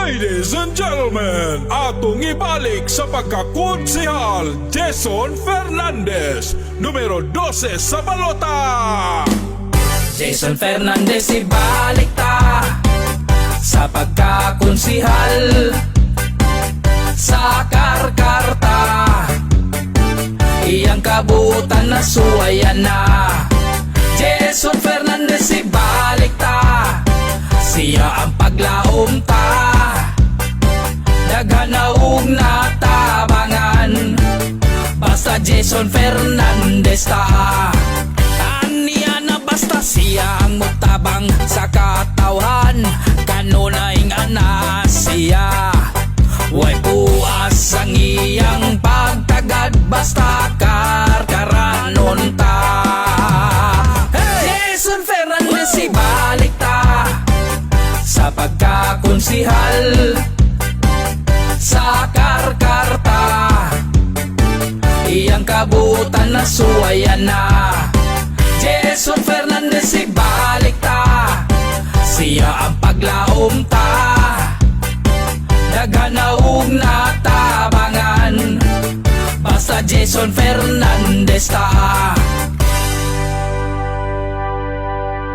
Ladies and gentlemen, atong ibalik sa pagkakonsehal Jason Fernandez, numero 12 sa balota. Jason Fernandez, ibalik ta sa pagkakonsehal sa Karkarta. Iyang kabutan na suwayan na. Jason Fernandez, ibalik ta. Siya ang paglaom ta. Daghan na ug natabangan. Basta Jason Fernandez ta. Aniya na basta siya ang mutabang sa katawan. Kanunaing ana siya. Way puas ang iyang pagtagad. Basta karkaranon ta. Hey! Jason Fernandez, ibalik ta sa pagkakonsehal sa Karkarta. Iyang kabutan na suwayan na. Jason Fernandez, ibalik ta. Siya ang paglaom ta. Daghan na ug natabangan. Basta Jason Fernandez ta.